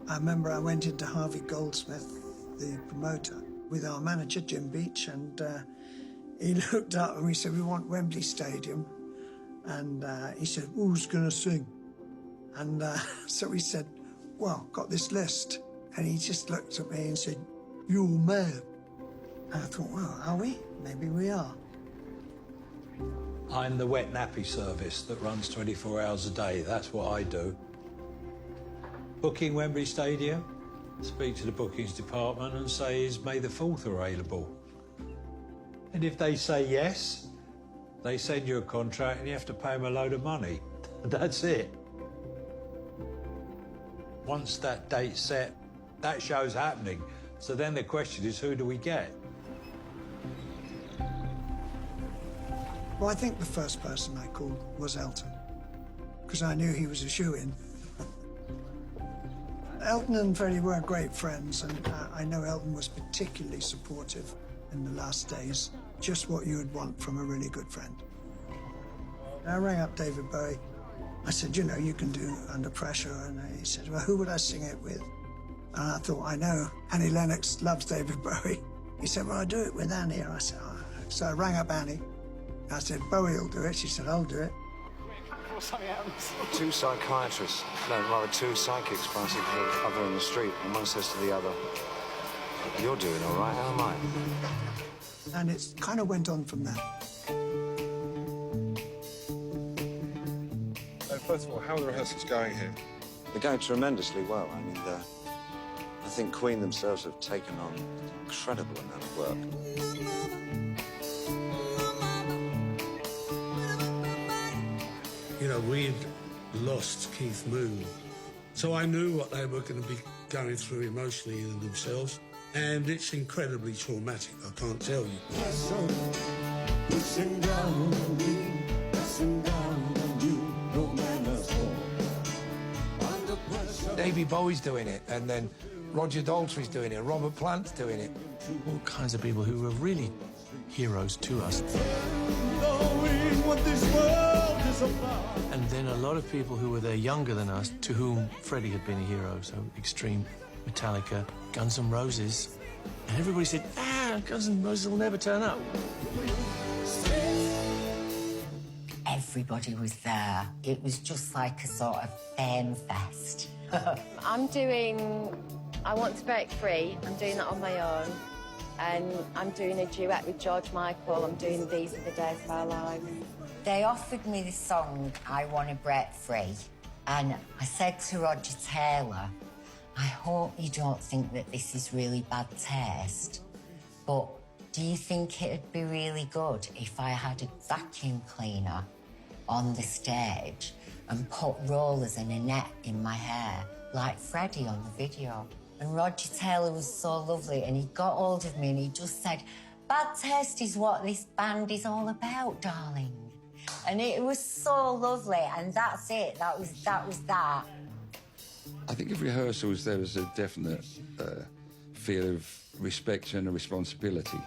I remember I went into Harvey Goldsmith, the promoter, with our manager, Jim Beach, and he looked up and we said, we want Wembley Stadium. And he said, who's going to sing? And so we said, well, got this list. And he just looked at me and said, you're mad. And I thought, well, are we? Maybe we are. I'm the wet nappy service that runs 24 hours a day. That's what I do. Booking Wembley Stadium, speak to the bookings department and say, is May the 4th available? And if they say yes, they send you a contract and you have to pay them a load of money. That's it. Once that date's set, that show's happening. So then the question is, who do we get? Well, I think the first person I called was Elton, because I knew he was a shoo-in. Elton and Freddie were great friends, and I know Elton was particularly supportive in the last days, just what you would want from a really good friend. I rang up David Bowie. I said, you know, you can do Under Pressure, and he said, well, who would I sing it with? And I thought, I know, Annie Lennox loves David Bowie. He said, well, I'll do it with Annie. And I said, oh. So I rang up Annie. I said, Bowie will do it. She said, I'll do it. Two psychiatrists, no, rather two psychics passing each other in the street, and one says to the other, you're doing all right, how am I? And it kind of went on from there. First of all, how are the rehearsals going here? They're going tremendously well. I mean, I think Queen themselves have taken on an incredible amount of work. You know, we'd lost Keith Moon, so I knew what they were going to be going through emotionally in themselves, and it's incredibly traumatic, I can't tell you. David Bowie's doing it, and then Roger Daltrey's doing it, Robert Plant's doing it. All kinds of people who were really heroes to us. And then a lot of people who were there younger than us, to whom Freddie had been a hero. So Extreme, Metallica, Guns N' Roses. And everybody said, Guns N' Roses will never turn up. Everybody was there. It was just like a sort of fan fest. I'm doing I Want to Break Free. I'm doing that on my own. And I'm doing a duet with George Michael. I'm doing These Are the Days of Our Lives. They offered me the song, I Want to Break Free. And I said to Roger Taylor, I hope you don't think that this is really bad taste, but do you think it'd be really good if I had a vacuum cleaner on the stage and put rollers and a net in my hair, like Freddie on the video? And Roger Taylor was so lovely, and he got hold of me and he just said, bad taste is what this band is all about, darling. And it was so lovely, and that's it. That was that. I think at rehearsals there was a definite feel of respect and a responsibility.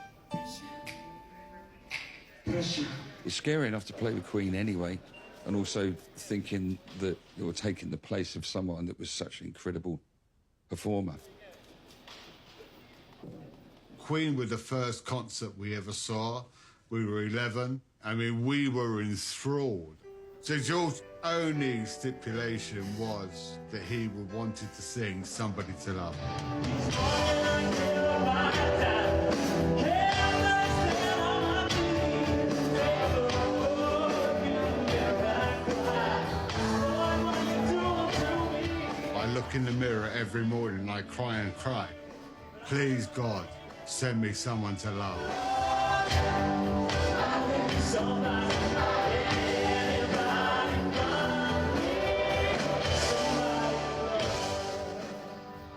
It's scary enough to play with Queen anyway, and also thinking that you're taking the place of someone that was such an incredible performer. Queen were the first concert we ever saw. We were 11. I mean, we were enthralled. So George's only stipulation was that he wanted to sing Somebody to Love. I look in the mirror every morning and I cry and cry. Please, God, send me someone to love.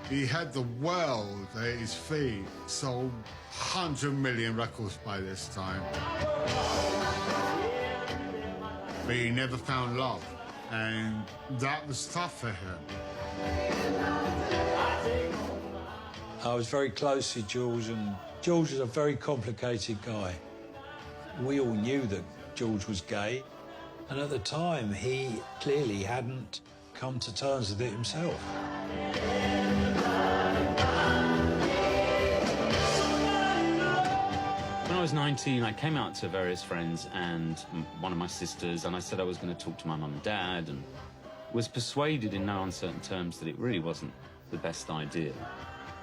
He had the world at his feet, sold 100 million records by this time. But he never found love, and that was tough for him. I was very close to George, and George was a very complicated guy. We all knew that George was gay, and at the time, he clearly hadn't come to terms with it himself. When I was 19, I came out to various friends and one of my sisters, and I said I was going to talk to my mum and dad, and was persuaded in no uncertain terms that it really wasn't the best idea.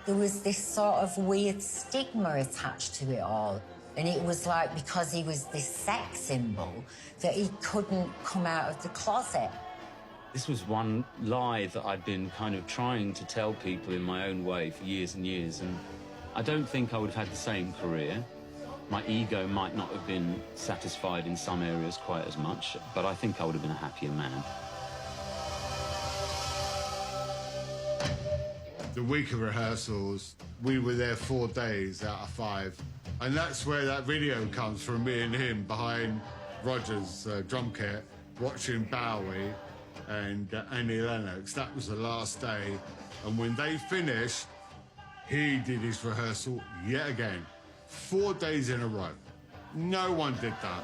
There was this sort of weird stigma attached to it all. And it was like, because he was this sex symbol, that he couldn't come out of the closet. This was one lie that I'd been kind of trying to tell people in my own way for years and years, and I don't think I would have had the same career. My ego might not have been satisfied in some areas quite as much, but I think I would have been a happier man. The week of rehearsals, we were there 4 days out of 5. And that's where that video comes from, me and him behind Roger's drum kit, watching Bowie and Annie Lennox. That was the last day. And when they finished, he did his rehearsal yet again. 4 days in a row. No one did that.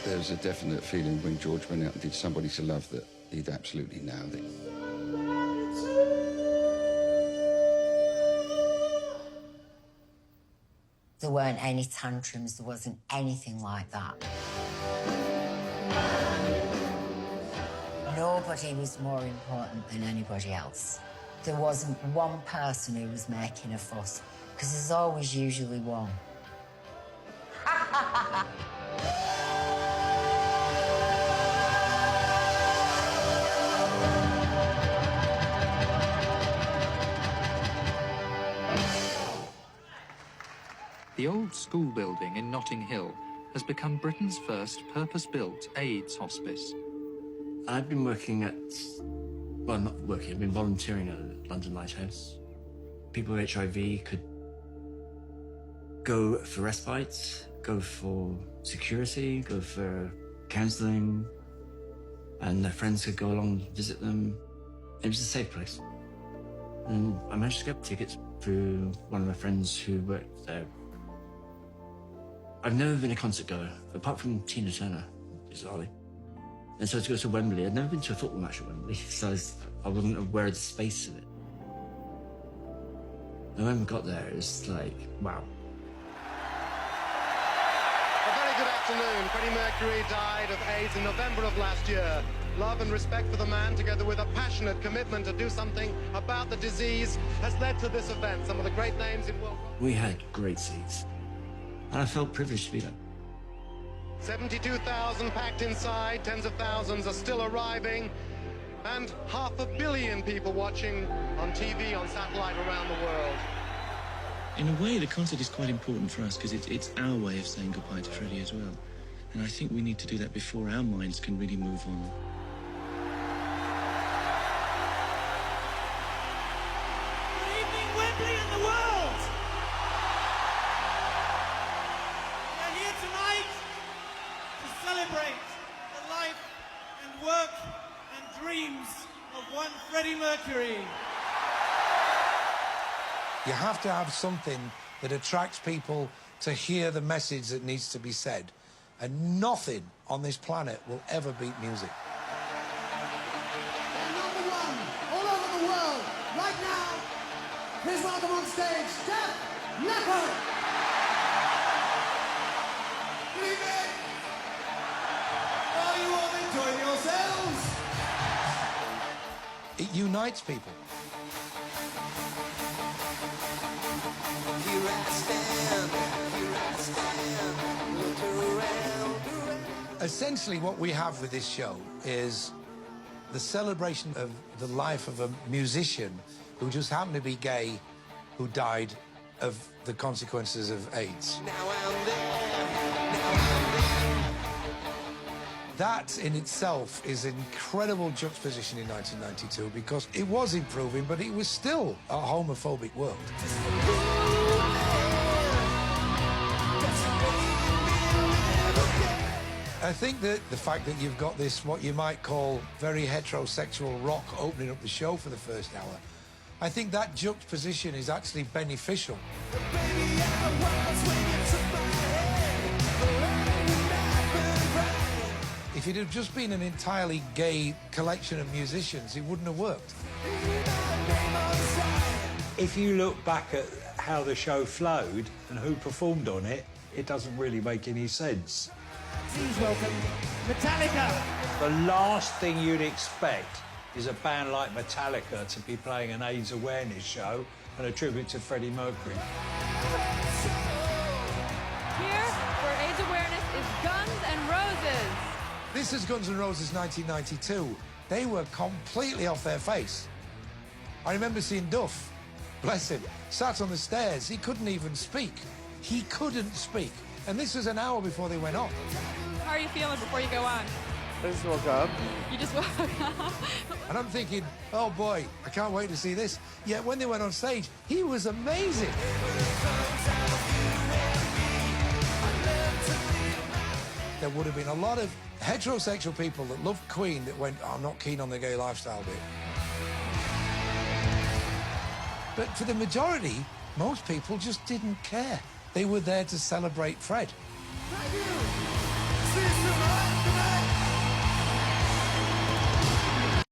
There was a definite feeling when George went out and did Somebody to Love that he'd absolutely nailed it. There weren't any tantrums, there wasn't anything like that. Nobody was more important than anybody else. There wasn't one person who was making a fuss, because there's always usually one. The old school building in Notting Hill has become Britain's first purpose-built AIDS hospice. I've been working at, well, not working, I've been volunteering at London Lighthouse. People with HIV could go for respite, go for security, go for counselling, and their friends could go along and visit them. It was a safe place. And I managed to get tickets through one of my friends who worked there. I've never been a concert goer, apart from Tina Turner, bizarrely. And so to go to Wembley, I'd never been to a football match at Wembley, so I wasn't aware of the space of it. And when we got there, it was like, wow. A very good afternoon. Freddie Mercury died of AIDS in November of last year. Love and respect for the man, together with a passionate commitment to do something about the disease, has led to this event. Some of the great names in world... We had great seats, and I felt privileged to be there. 72,000 packed inside, tens of thousands are still arriving, and 500 million people watching on TV, on satellite around the world. In a way, the concert is quite important for us because it's our way of saying goodbye to Freddie as well. And I think we need to do that before our minds can really move on. Good evening, Wembley and the world! We are here tonight to celebrate the life and work and dreams of one Freddie Mercury. You have to have something that attracts people to hear the message that needs to be said. And nothing on this planet will ever beat music. Number one all over the world right now. Please welcome on stage, Def Leppard. Good evening. Are you all enjoying yourselves? It unites people. Here I stand, look around. Essentially, what we have with this show is the celebration of the life of a musician who just happened to be gay, who died of the consequences of AIDS. That in itself is an incredible juxtaposition in 1992 because it was improving, but it was still a homophobic world. I think that the fact that you've got this, what you might call very heterosexual rock opening up the show for the first hour, I think that juxtaposition is actually beneficial. If If it had just been an entirely gay collection of musicians, it wouldn't have worked. If you look back at how the show flowed and who performed on it, it doesn't really make any sense. Please welcome Metallica. The last thing you'd expect is a band like Metallica to be playing an AIDS awareness show and a tribute to Freddie Mercury. Here for AIDS awareness is Guns N' Roses. This is Guns N' Roses 1992. They were completely off their face. I remember seeing Duff, bless him, sat on the stairs. He couldn't even speak. He couldn't speak. And this was an hour before they went on. How are you feeling before you go on? I just woke up. You just woke up. And I'm thinking, oh boy, I can't wait to see this. Yet when they went on stage, he was amazing. There would have been a lot of heterosexual people that loved Queen that went, oh, I'm not keen on the gay lifestyle bit. But for the majority, most people just didn't care. They were there to celebrate Fred. Thank you.